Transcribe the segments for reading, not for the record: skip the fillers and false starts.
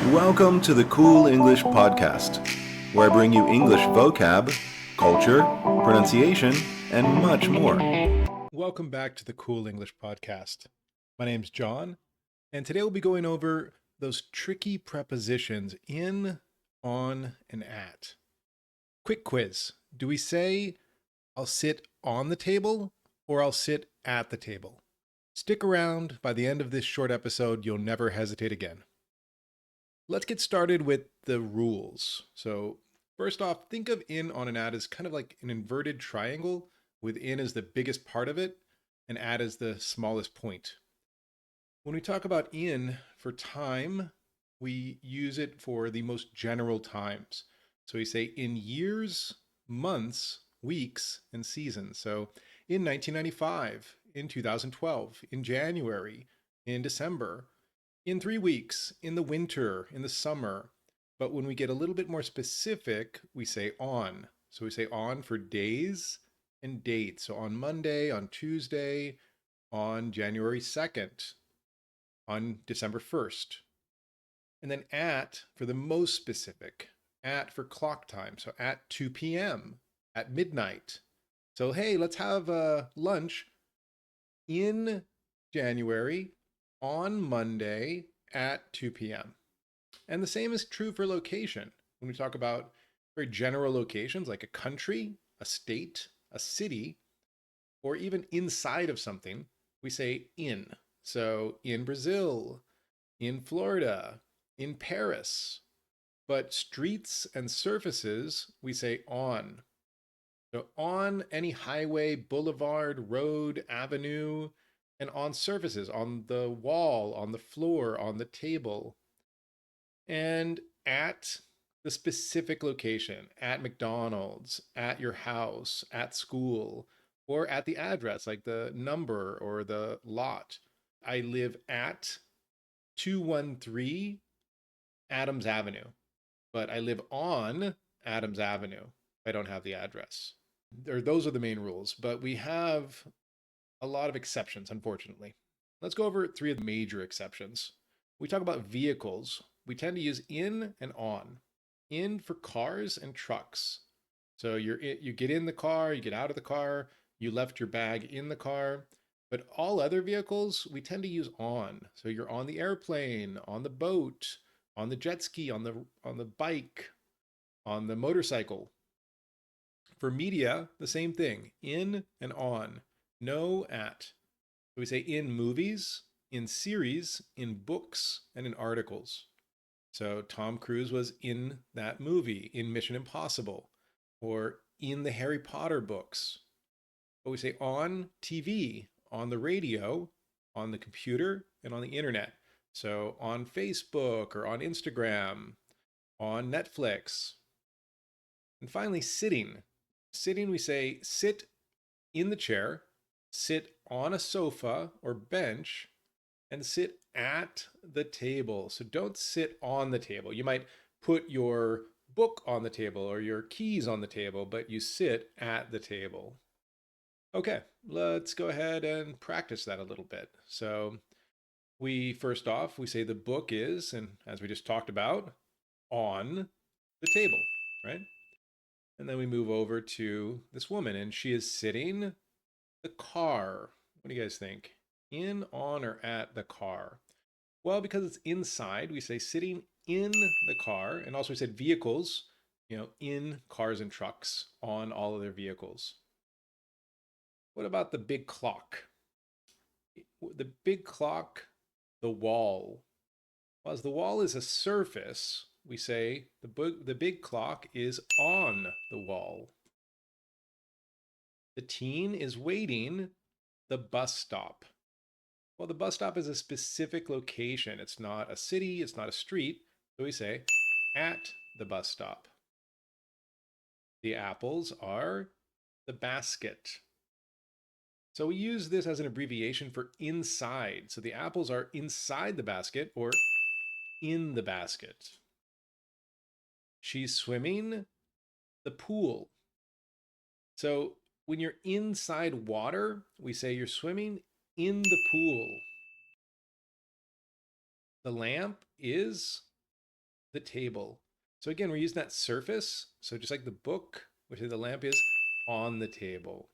Welcome to the Cool English Podcast, where I bring you English vocab, culture, pronunciation, and much more. Welcome back to the Cool English Podcast. My name's John, and today we'll be going over those tricky prepositions in, on, and at. Quick quiz. Do we say, I'll sit on the table or I'll sit at the table? Stick around. By the end of this short episode, you'll never hesitate again. Let's get started with the rules. So first off, think of in, on, and at as kind of like an inverted triangle, with in as the biggest part of it and at as the smallest point. When we talk about in for time, we use it for the most general times. So we say in years, months, weeks, and seasons. So in 1995, in 2012, in January, in December, in 3 weeks, in the winter, in the summer. But when we get a little bit more specific, we say on. So we say on for days and dates. So on Monday, on Tuesday, on January 2nd, on December 1st. And then at for the most specific, at for clock time. So at 2 p.m., at midnight. So hey, let's have lunch in January on Monday at 2 p.m. And the same is true for location. When we talk about very general locations like a country, a state, a city, or even inside of something, we say in. So in Brazil, in Florida, in Paris. But streets and surfaces, we say on. So on any highway, boulevard, road, avenue, and on surfaces, on the wall, on the floor, on the table. And at the specific location, at McDonald's, at your house, at school, or at the address, like the number or the lot. I live at 213 Adams Avenue, but I live on Adams Avenue. I don't have the address. Those are the main rules, but we have a lot of exceptions, unfortunately. Let's go over 3 of the major exceptions. We talk about vehicles. We tend to use in and on. In for cars and trucks. So you get in the car, you get out of the car, you left your bag in the car. But all other vehicles, we tend to use on. So you're on the airplane, on the boat, on the jet ski, on the bike, on the motorcycle. For media, the same thing, in and on. No at. So we say in movies, in series, in books, and in articles. So Tom Cruise was in that movie, in Mission Impossible, or in the Harry Potter books. But we say on TV, on the radio, on the computer, and on the internet. So on Facebook or on Instagram, on Netflix. And finally, sitting. Sitting, we say sit in the chair, sit on a sofa or bench, and sit at the table. So don't sit on the table. You might put your book on the table or your keys on the table, but you sit at the table. Okay, let's go ahead and practice that a little bit. So first off, we say the book is, and as we just talked about, on the table, right? And then we move over to this woman, and she is sitting the car. What do you guys think? In, on, or at the car? Well, because it's inside, we say sitting in the car. And also we said vehicles, in cars and trucks, on all of their vehicles. What about the big clock? The big clock, the wall. Well, as the wall is a surface, we say the big clock is on the wall. The teen is waiting the bus stop. Well, the bus stop is a specific location. It's not a city, it's not a street. So we say at the bus stop. The apples are the basket. So we use this as an abbreviation for inside. So the apples are inside the basket or in the basket. She's swimming the pool. So when you're inside water, we say you're swimming in the pool. The lamp is the table. So again, we're using that surface. So just like the book, which is the lamp is on the table.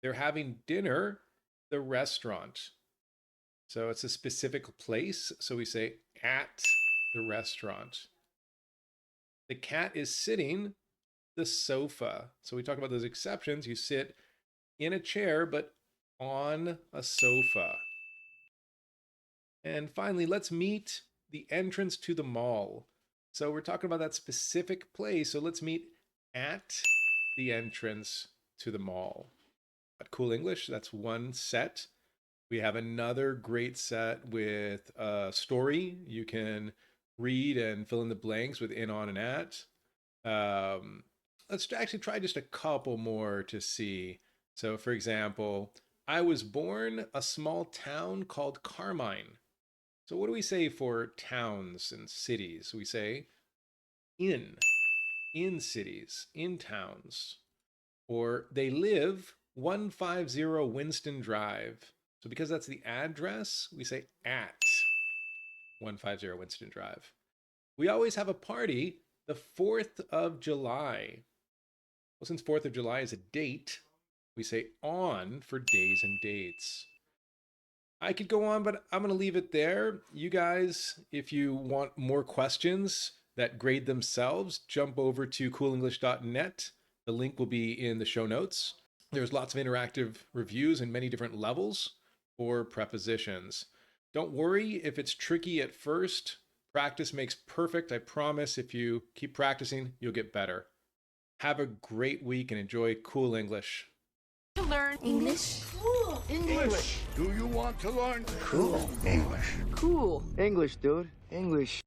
They're having dinner, the restaurant. So it's a specific place. So we say at the restaurant. The cat is sitting the sofa. So we talk about those exceptions. You sit in a chair, but on a sofa. And finally, let's meet the entrance to the mall. So we're talking about that specific place. So let's meet at the entrance to the mall. At Cool English, that's one set. We have another great set with a story. You can read and fill in the blanks with in, on, and at. Let's actually try just a couple more to see. So, for example, I was born a small town called Carmine. So what do we say for towns and cities? We say in cities, in towns. Or they live 150 Winston Drive. So because that's the address, we say at 150 Winston Drive. We always have a party the 4th of July. Well, since 4th of July is a date, we say on for days and dates. I could go on, but I'm going to leave it there. You guys, if you want more questions that grade themselves, jump over to coolenglish.net. The link will be in the show notes. There's lots of interactive reviews and many different levels for prepositions. Don't worry if it's tricky at first. Practice makes perfect. I promise if you keep practicing, you'll get better. Have a great week and enjoy Cool English. To learn English. Cool English. Do you want to learn Cool English? Cool English, dude. English.